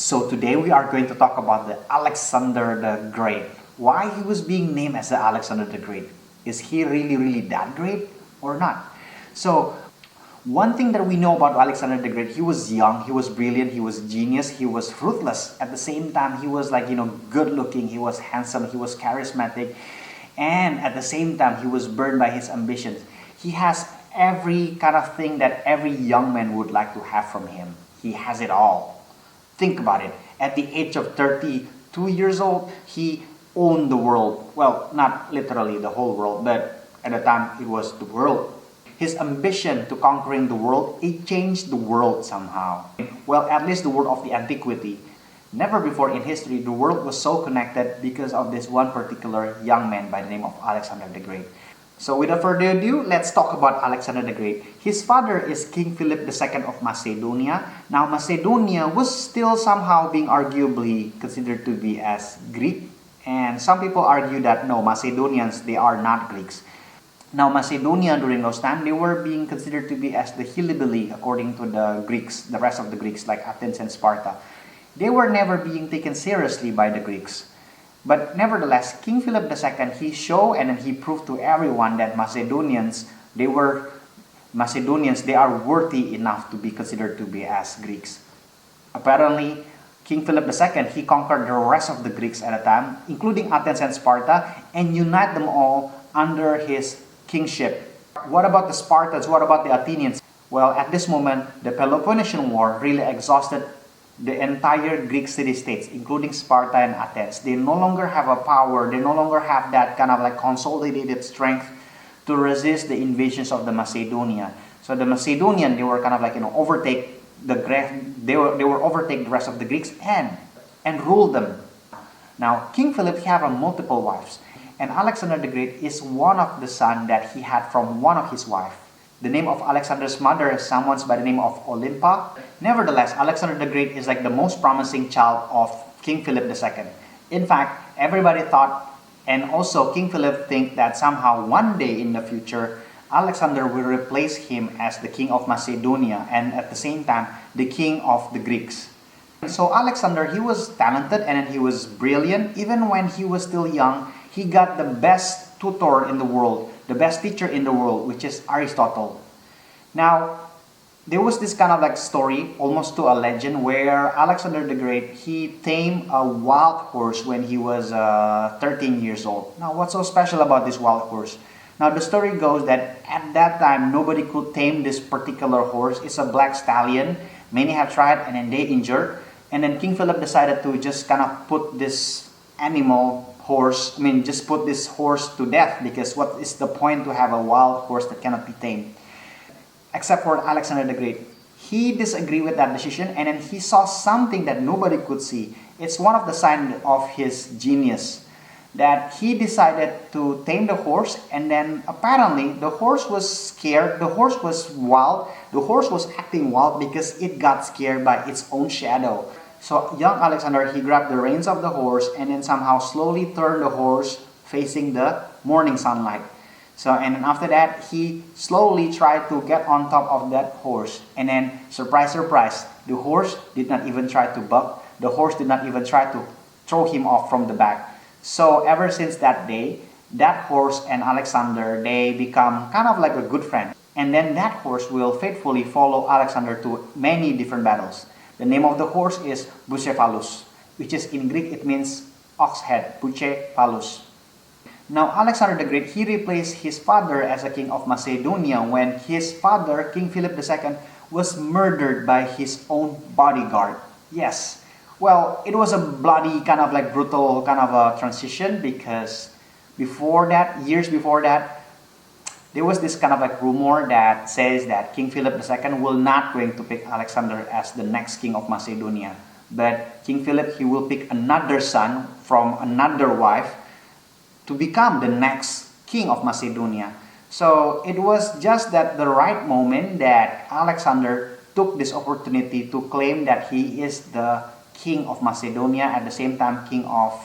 So today we are going to talk about the Alexander the Great. Why he was being named as the Alexander the Great? Is he really that great or not? So one thing that we know about Alexander the Great, he was young, he was brilliant, he was genius, he was ruthless. At the same time, he was good looking, he was handsome, he was charismatic, and at the same time, he was burned by his ambitions. He has every kind of thing that every young man would like to have from him. He has it all. Think about it. At the age of 32 years old, he owned the world. Well, not literally the whole world, but at the time it was the world. His ambition to conquering the world, it changed the world somehow. Well, at least the world of the antiquity. Never before in history, the world was so connected because of this one particular young man by the name of Alexander the Great. So without further ado, let's talk about Alexander the Great. His father is King Philip II of Macedonia. Now Macedonia was still somehow being arguably considered to be as Greek. And some people argue that no, Macedonians, they are not Greeks. Now Macedonia during those times, they were being considered to be as the hillbilly according to the Greeks, the rest of the Greeks like Athens and Sparta. They were never being taken seriously by the Greeks. But nevertheless, King Philip II, he showed and he proved to everyone that Macedonians, they are worthy enough to be considered to be as Greeks. Apparently, King Philip II, he conquered the rest of the Greeks at a time, including Athens and Sparta, and unite them all under his kingship. What about the Spartans? What about the Athenians? Well, at this moment, the Peloponnesian War really exhausted the entire Greek city-states, including Sparta and Athens. They no longer have a power, they no longer have that kind of like consolidated strength to resist the invasions of the Macedonia. So the Macedonian, they were kind of like, overtake they were overtake the rest of the Greeks and rule them. Now, King Philip, he had multiple wives, and Alexander the Great is one of the son that he had from one of his wives. The name of Alexander's mother is someone by the name of Olympa. Nevertheless, Alexander the Great is like the most promising child of King Philip II. In fact, everybody thought, and also King Philip think that somehow one day in the future, Alexander will replace him as the king of Macedonia and at the same time, the king of the Greeks. So Alexander, he was talented and he was brilliant. Even when he was still young, he got the best tutor in the world, the best teacher in the world, which is Aristotle. Now, there was this kind of like story, almost to a legend, where Alexander the Great, he tamed a wild horse when he was 13 years old. Now, what's so special about this wild horse? Now, the story goes that at that time, nobody could tame this particular horse. It's a black stallion. Many have tried and then they injured. And then King Philip decided to just kind of put this just put this horse to death, because what is the point to have a wild horse that cannot be tamed? Except for Alexander the Great. He disagreed with that decision and then he saw something that nobody could see. It's one of the signs of his genius, that he decided to tame the horse, and then apparently the horse was scared, the horse was wild, the horse was acting wild because it got scared by its own shadow. So young Alexander, he grabbed the reins of the horse and then somehow slowly turned the horse facing the morning sunlight. So, and then after that, he slowly tried to get on top of that horse. And then, surprise, surprise, the horse did not even try to buck. The horse did not even try to throw him off from the back. So, ever since that day, that horse and Alexander, they become kind of like a good friend. And then that horse will faithfully follow Alexander to many different battles. The name of the horse is Bucephalus, which is in Greek, it means ox head, Bucephalus. Now, Alexander the Great, he replaced his father as a king of Macedonia when his father, King Philip II, was murdered by his own bodyguard. Yes. Well, it was a bloody, kind of like brutal kind of a transition, because years before that, there was this kind of like rumor that says that King Philip II will not going to pick Alexander as the next king of Macedonia. But King Philip, he will pick another son from another wife to become the next king of Macedonia. So it was just that the right moment that Alexander took this opportunity to claim that he is the king of Macedonia, at the same time king of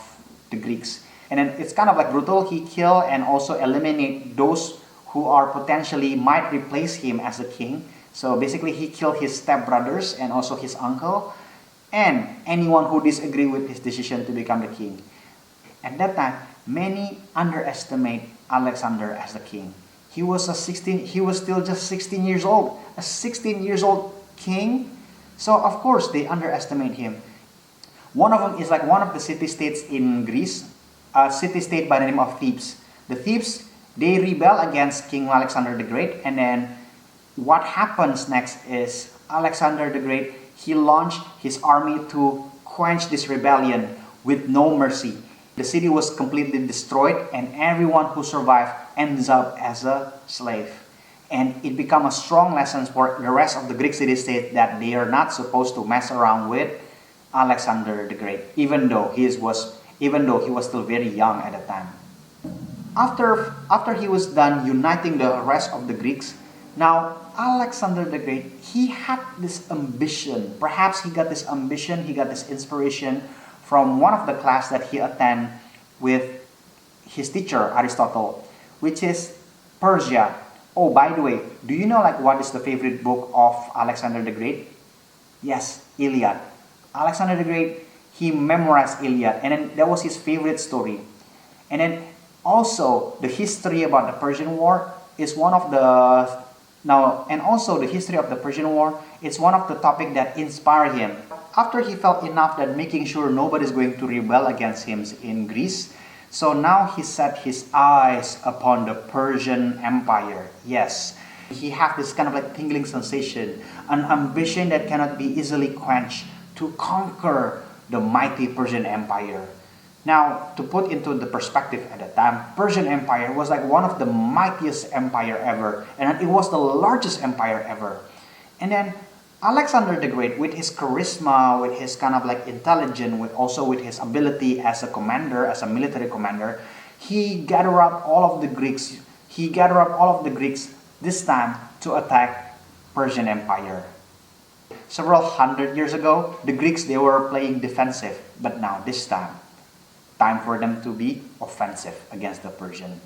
the Greeks. And then it's kind of like brutal. He killed and also eliminate those who are potentially might replace him as a king. So basically he killed his stepbrothers and also his uncle. and anyone who disagreed with his decision to become the king. At that time, many underestimate Alexander as the king. He was still just 16 years old, a 16 years old king. So of course they underestimate him. One of them is like one of the city-states in Greece, a city-state by the name of Thebes. The Thebes, they rebel against King Alexander the Great, and then what happens next is Alexander the Great, he launched his army to quench this rebellion with no mercy. The city was completely destroyed, and everyone who survived ends up as a slave. And it became a strong lesson for the rest of the Greek city-state that they are not supposed to mess around with Alexander the Great, even though he was still very young at the time. After he was done uniting the rest of the Greeks, now Alexander the Great, he had this ambition. Perhaps he got this ambition, he got this inspiration from one of the class that he attended with his teacher Aristotle, which is Persia. Oh, by the way, do you know like what is the favorite book of Alexander the Great? Yes, Iliad. Alexander the Great, he memorized Iliad, and then that was his favorite story. And then also the history about the Persian War is one of the the history of the Persian War is one of the topic that inspired him. After he felt enough that making sure nobody's going to rebel against him in Greece, so now he set his eyes upon the Persian Empire. Yes, he had this kind of like tingling sensation, an ambition that cannot be easily quenched to conquer the mighty Persian Empire. Now, to put into the perspective at the time, Persian Empire was like one of the mightiest empire ever, and it was the largest empire ever. And then Alexander the Great, with his charisma, with his kind of like intelligence, with his ability as a commander, as a military commander, he gathered up all of the Greeks. He gathered up all of the Greeks this time to attack Persian Empire. Several hundred years ago, the Greeks, they were playing defensive, but now this time for them to be offensive against the Persian.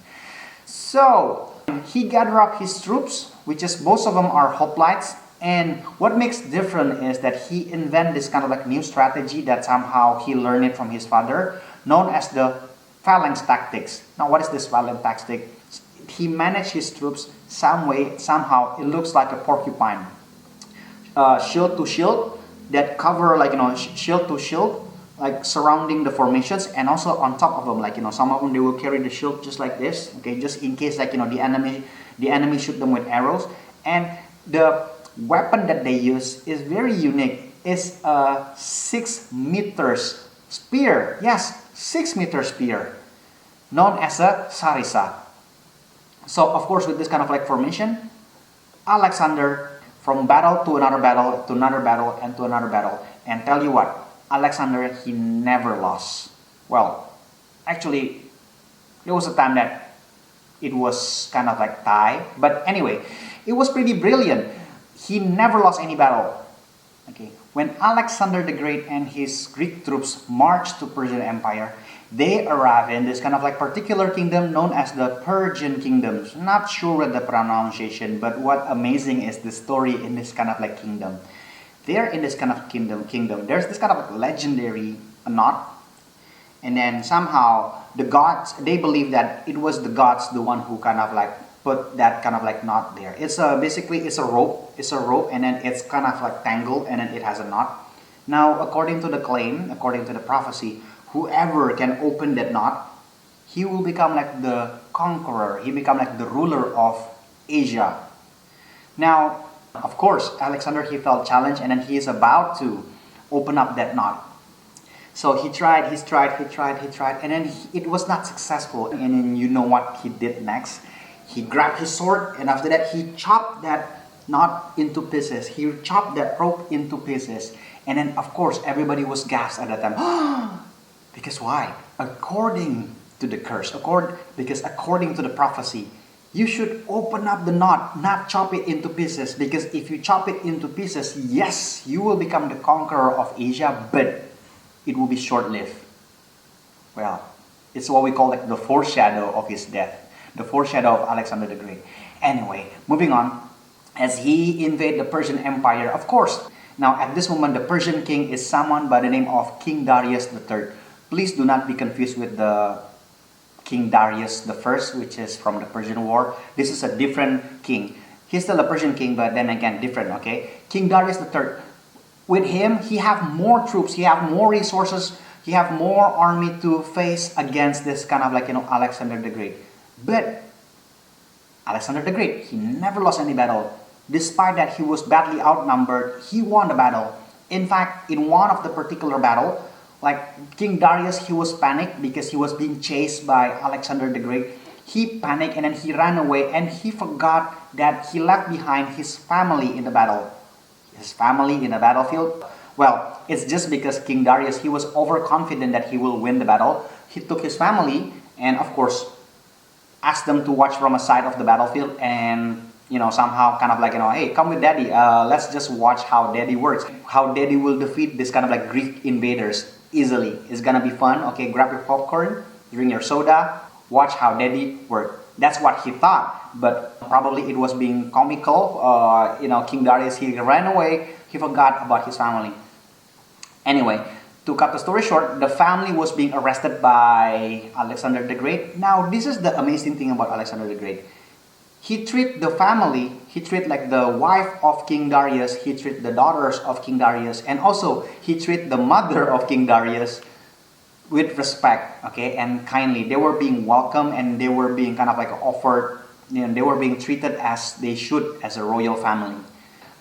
So he gathered up his troops, which is most of them are hoplites. And what makes different is that he invented this kind of like new strategy that somehow he learned it from his father, known as the Phalanx Tactics. Now, what is this Phalanx Tactic? He managed his troops somehow it looks like a porcupine, shield to shield that cover shield to shield, like surrounding the formations, and also on top of them, some of them they will carry the shield just like this, okay, just in case the enemy shoot them with arrows. And the weapon that they use is very unique. It's a 6 meters spear. Yes, 6 meter spear, known as a sarissa. So of course, with this kind of like formation, Alexander, from battle to another battle to another battle and to another battle, and tell you what, Alexander, he never lost. Well, actually, there was a time that it was kind of like tie, but anyway, it was pretty brilliant. He never lost any battle. Okay, when Alexander the Great and his Greek troops marched to Persian Empire, they arrived in this kind of like particular kingdom known as the Persian kingdom. Not sure with the pronunciation, but what amazing is the story in this kind of like kingdom. There in this kind of kingdom, there's this kind of like legendary knot, and then somehow the gods, they believe that it was the gods the one who kind of like put that kind of like knot there. It's basically it's a rope, and then it's kind of like tangled, and then it has a knot. Now, according to the claim, according to the prophecy, whoever can open that knot, he will become like the conqueror. He become like the ruler of Asia. Now, of course, Alexander, he felt challenged, and then he is about to open up that knot. So he tried, and then it was not successful. And then you know what he did next? He grabbed his sword, and after that, he chopped that knot into pieces. He chopped that rope into pieces. And then, of course, everybody was gasped at that time. Because why? According to the curse, because according to the prophecy, you should open up the knot, not chop it into pieces. Because if you chop it into pieces, yes, you will become the conqueror of Asia, but it will be short-lived. Well, it's what we call like the foreshadow of his death. The foreshadow of Alexander the Great. Anyway, moving on. As he invaded the Persian Empire, of course, Now, at this moment, the Persian king is someone by the name of King Darius III. Please do not be confused with the King Darius I, which is from the Persian War. This is a different king. He's still a Persian king, but then again, different, okay? King Darius III, with him, he have more troops, he have more resources, he have more army to face against this kind of like, Alexander the Great. But Alexander the Great, he never lost any battle. Despite that he was badly outnumbered, he won the battle. In fact, in one of the particular battle, like King Darius, he was panicked because he was being chased by Alexander the Great. He panicked and then he ran away and he forgot that he left behind his family in the battle. His family in the battlefield? Well, it's just because King Darius, he was overconfident that he will win the battle. He took his family and of course asked them to watch from a side of the battlefield and somehow kind of like, hey, come with daddy, let's just watch how daddy works, how daddy will defeat this kind of like Greek invaders easily. It's gonna be fun. Okay, grab your popcorn, drink your soda, watch how daddy works. That's what he thought, but probably it was being comical. King Darius, he ran away, he forgot about his family. Anyway, to cut the story short, the family was being arrested by Alexander the Great. Now, this is the amazing thing about Alexander the Great. He treat the family, he treat like the wife of King Darius, he treat the daughters of King Darius, and also he treat the mother of King Darius with respect, okay, and kindly. They were being welcomed and they were being kind of like offered, they were being treated as they should as a royal family.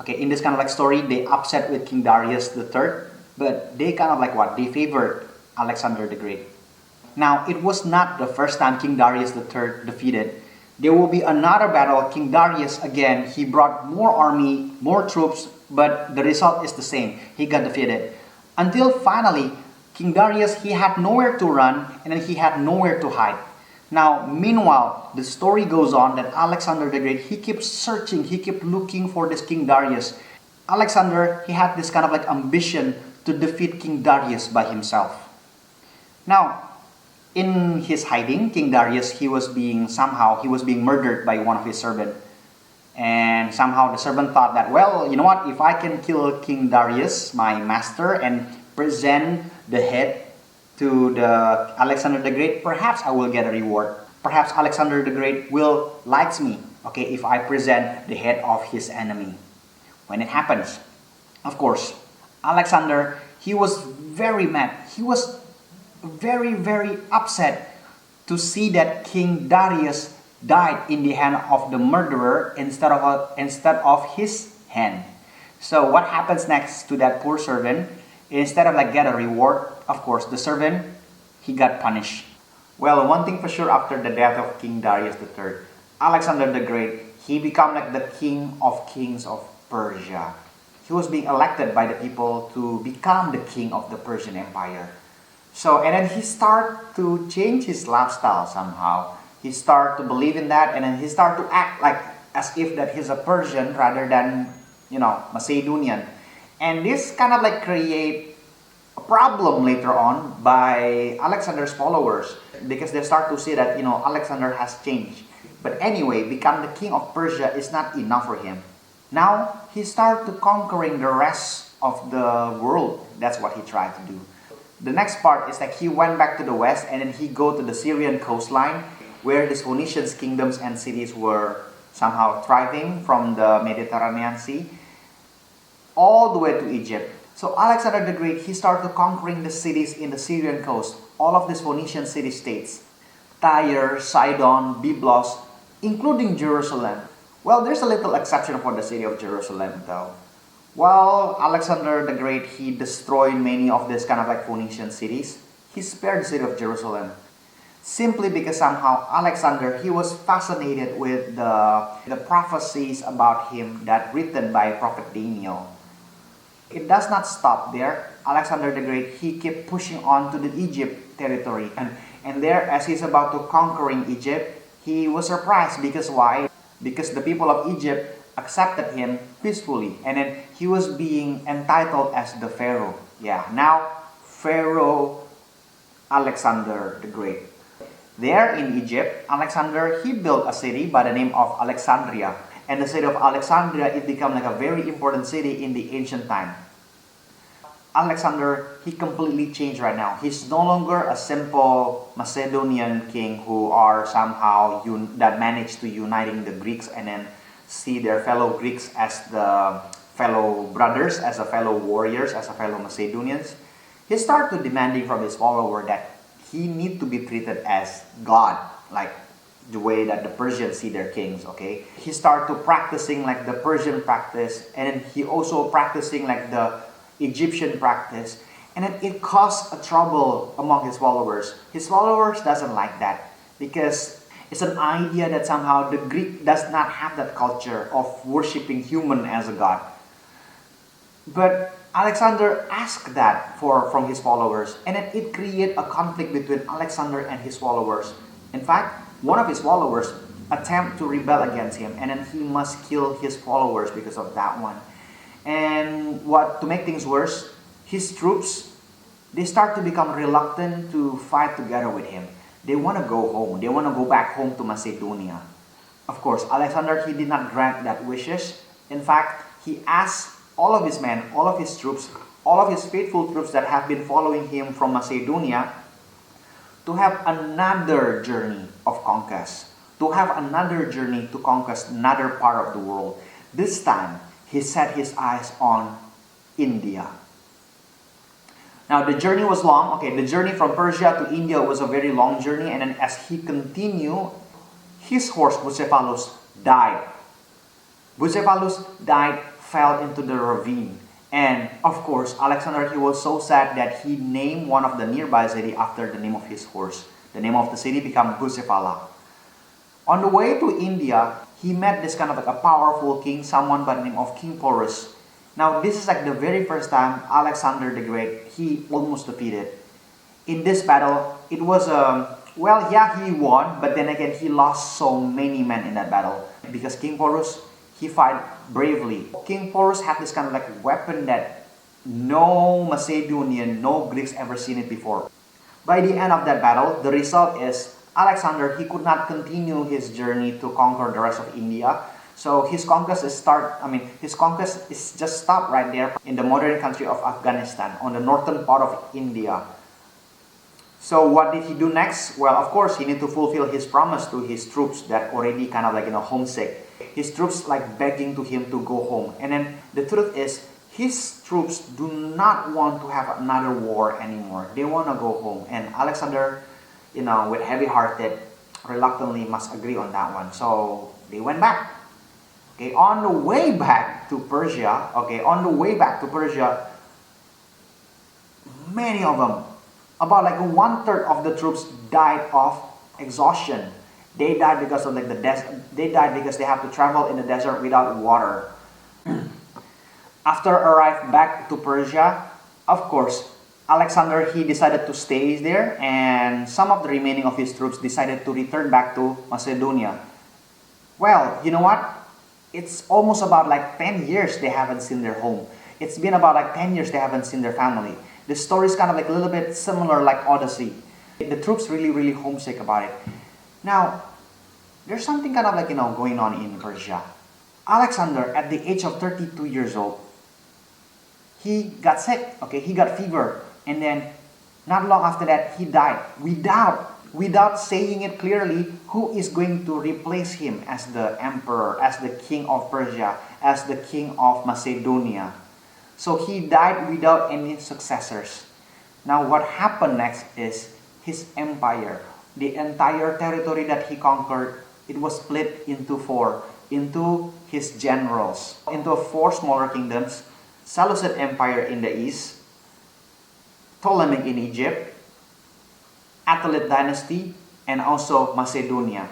Okay, in this kind of like story, they upset with King Darius III, but they kind of like what? They favored Alexander the Great. Now, it was not the first time King Darius III defeated. There will be another battle. King Darius, again, he brought more army, more troops, but the result is the same. He got defeated. Until finally, King Darius, he had nowhere to run and then he had nowhere to hide. Now, meanwhile, the story goes on that Alexander the Great, he kept searching, he kept looking for this King Darius. Alexander, he had this kind of like ambition to defeat King Darius by himself. Now, in his hiding, King Darius, he was being murdered by one of his servants. And somehow the servant thought that, well, you know what, if I can kill King Darius, my master, and present the head to the Alexander the Great, perhaps I will get a reward. Perhaps Alexander the Great will like me, okay, if I present the head of his enemy. When it happens, of course, Alexander, he was very mad. He was very, very upset to see that King Darius died in the hand of the murderer instead of his hand. So what happens next to that poor servant? Instead of like get a reward, of course, the servant, he got punished. Well, one thing for sure, after the death of King Darius III, Alexander the Great, he became like the king of kings of Persia. He was being elected by the people to become the king of the Persian Empire. So, and then he started to change his lifestyle somehow. He started to believe in that, and then he started to act like as if that he's a Persian rather than, Macedonian. And this kind of like create a problem later on by Alexander's followers because they start to see that, Alexander has changed. But anyway, become the king of Persia is not enough for him. Now, he started to conquering the rest of the world. That's what he tried to do. The next part is that he went back to the west and then he go to the Syrian coastline where the Phoenician kingdoms and cities were somehow thriving from the Mediterranean Sea all the way to Egypt. So Alexander the Great, he started conquering the cities in the Syrian coast, all of these Phoenician city-states, Tyre, Sidon, Byblos, including Jerusalem. Well, there's a little exception for the city of Jerusalem though. While Alexander the Great, he destroyed many of these kind of like Phoenician cities, he spared the city of Jerusalem. Simply because somehow Alexander, he was fascinated with the prophecies about him that written by Prophet Daniel. It does not stop there. Alexander the Great, he kept pushing on to the Egypt territory. And there, as he's about to conquering Egypt, he was surprised because why? Because the people of Egypt accepted him peacefully. And then he was being entitled as the Pharaoh. Yeah, now Pharaoh Alexander the Great. There in Egypt, Alexander, he built a city by the name of Alexandria. and the city of Alexandria, it became like a very important city in the ancient time. Alexander, he completely changed right now. He's no longer a simple Macedonian king who are somehow that managed to uniting the Greeks and then see their fellow Greeks as the fellow brothers, as a fellow warriors, as a fellow Macedonians. He started demanding from his follower that he need to be treated as God, like the way that the Persians see their kings, okay? He started practicing like the Persian practice, and then he also practicing like the Egyptian practice, and then it caused a trouble among his followers. His followers doesn't like that because it's an idea that somehow the Greek does not have that culture of worshiping human as a god. But Alexander asked that from his followers, and then it created a conflict between Alexander and his followers. In fact, one of his followers attempted to rebel against him, and then he must kill his followers because of that one. And to make things worse, his troops, they start to become reluctant to fight together with him. They want to go home. They want to go back home to Macedonia. Of course, Alexander, he did not grant that wishes. In fact, he asked all of his men, all of his troops, all of his faithful troops that have been following him from Macedonia to have another journey of conquest, to have another journey to conquest another part of the world. This time, he set his eyes on India. Now the journey was long. Okay, the journey from Persia to India was a very long journey, and then as he continued, his horse Bucephalus died. Bucephalus died, fell into the ravine. And of course, Alexander, he was so sad that he named one of the nearby city after the name of his horse. The name of the city became Bucephala. On the way to India, he met this kind of like a powerful king, someone by the name of King Porus. Now, this is like the very first time Alexander the Great, he almost defeated. In this battle, it was well, yeah, he won, but then again, he lost so many men in that battle. Because King Porus, he fought bravely. King Porus had this kind of like weapon that no Macedonian, no Greeks ever seen it before. By the end of that battle, the result is Alexander, he could not continue his journey to conquer the rest of India. So his conquest is just stopped right there in the modern country of Afghanistan, on the northern part of India. So what did he do next? Well, of course, he needed to fulfill his promise to his troops that already kind of like, homesick. His troops like begging to him to go home. And then the truth is, his troops do not want to have another war anymore. They want to go home. And Alexander, with heavy-hearted, reluctantly must agree on that one. So they went back. Okay, on the way back to Persia, many of them, about like 1/3 of the troops died of exhaustion. They died because of like the desert. They died because they have to travel in the desert without water. After arrived back to Persia, of course, Alexander, he decided to stay there, and some of the remaining of his troops decided to return back to Macedonia. Well, you know what? It's almost about like 10 years they haven't seen their home. It's been about like 10 years they haven't seen their family. The story is kind of like a little bit similar like Odyssey. The troops really homesick about it. Now, there's something kind of like, going on in Persia. Alexander, at the age of 32 years old, he got sick, okay? He got fever. And then, not long after that, he died. Without saying it clearly, who is going to replace him as the emperor, as the king of Persia, as the king of Macedonia? So he died without any successors. Now what happened next is his empire, the entire territory that he conquered, it was split into four, into his generals, into four smaller kingdoms: Seleucid Empire in the east, Ptolemaic in Egypt, Attalid dynasty, and also Macedonia.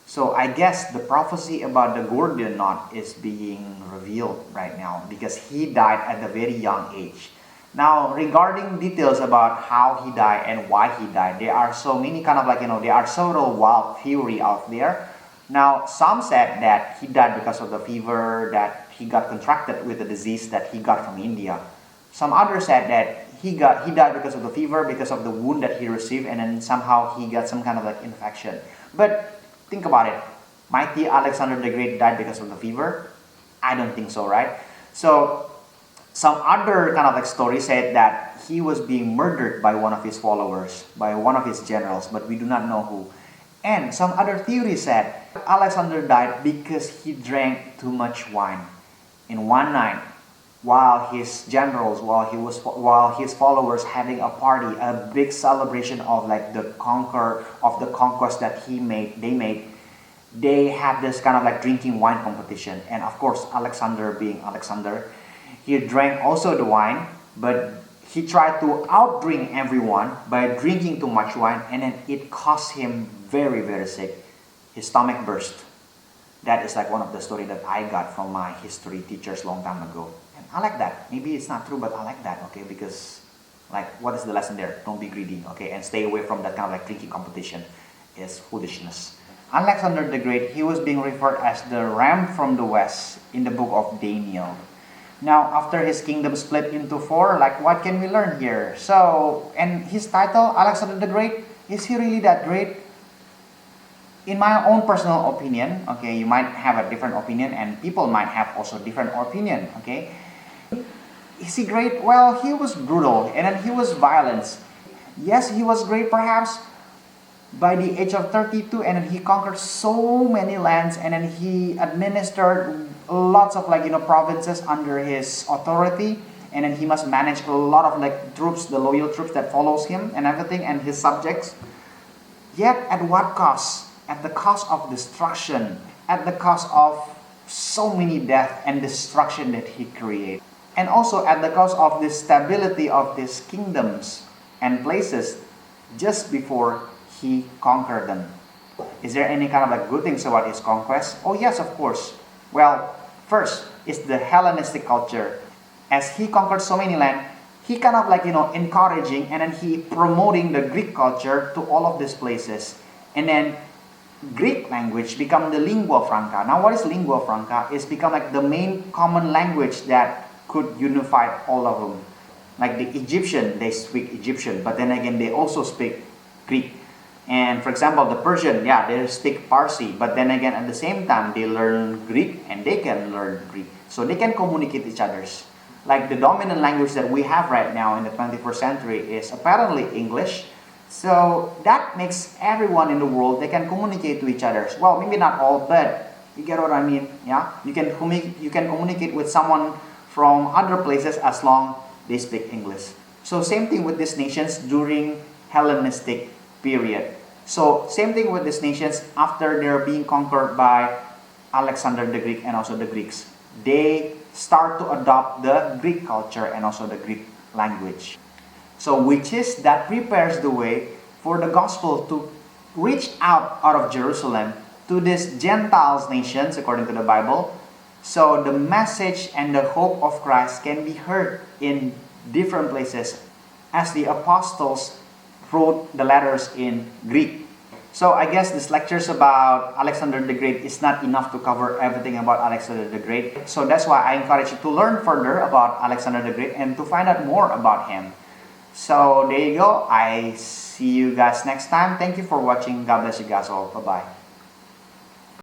So I guess the prophecy about the Gordian knot is being revealed right now because he died at a very young age. Now, regarding details about how he died and why he died, there are so many kind of like, there are several wild theory out there. Now, some said that he died because of the fever that he got contracted with the disease that he got from India. Some others said that he died because of the fever, because of the wound that he received, and then somehow he got some kind of like infection. But think about it. Mighty Alexander the Great died because of the fever? I don't think so, right? So some other kind of like story said that he was being murdered by one of his followers, by one of his generals, but we do not know who. And some other theory said Alexander died because he drank too much wine in one night, while his generals, while his followers having a party, a big celebration of like the conquest that they had this kind of like drinking wine competition. And of course, Alexander being Alexander, he drank also the wine, but he tried to outdrink everyone by drinking too much wine, and then it caused him very, very sick. His stomach burst. That is like one of the stories that I got from my history teachers long time ago. And I like that. Maybe it's not true, but I like that, okay? Because like, what is the lesson there? Don't be greedy, okay? And stay away from that kind of like drinking competition. It's foolishness. Alexander the Great, he was being referred as the ram from the west in the book of Daniel. Now, after his kingdom split into four, like what can we learn here? So, and his title, Alexander the Great, is he really that great? In my own personal opinion, okay, you might have a different opinion and people might have also different opinion, okay? Is he great? Well, he was brutal and then he was violent. Yes, he was great perhaps by the age of 32, and then he conquered so many lands, and then he administered lots of like, provinces under his authority, and then he must manage a lot of like troops, the loyal troops that follows him and everything, and his subjects. Yet at what cost? At the cost of destruction, at the cost of so many death and destruction that he created. And also at the cost of the stability of these kingdoms and places just before he conquered them. Is there any kind of like good things about his conquest? Oh yes, of course. Well, first is the Hellenistic culture. As he conquered so many land, he kind of like, encouraging and then he promoting the Greek culture to all of these places. And then Greek language become the lingua franca. Now what is lingua franca? It's become like the main common language that could unify all of them. Like the Egyptian, they speak Egyptian, but then again they also speak Greek. And for example, the Persian, yeah, they speak Parsi, but then again at the same time they learn Greek and they can learn Greek. So they can communicate each other's. Like the dominant language that we have right now in the 21st century is apparently English. So that makes everyone in the world, they can communicate to each other. Well, maybe not all, but you get what I mean, yeah? You can communicate with someone from other places as long they speak English. So same thing with these nations during Hellenistic period. So same thing with these nations after they're being conquered by Alexander the Greek and also the Greeks. They start to adopt the Greek culture and also the Greek language. So which is that prepares the way for the gospel to reach out of Jerusalem to these Gentiles nations according to the Bible. So the message and the hope of Christ can be heard in different places as the apostles wrote the letters in Greek. So I guess this lectures about Alexander the Great is not enough to cover everything about Alexander the Great. So that's why I encourage you to learn further about Alexander the Great and to find out more about him. So there you go. I see you guys next time. Thank you for watching. God bless you guys all. Bye-bye.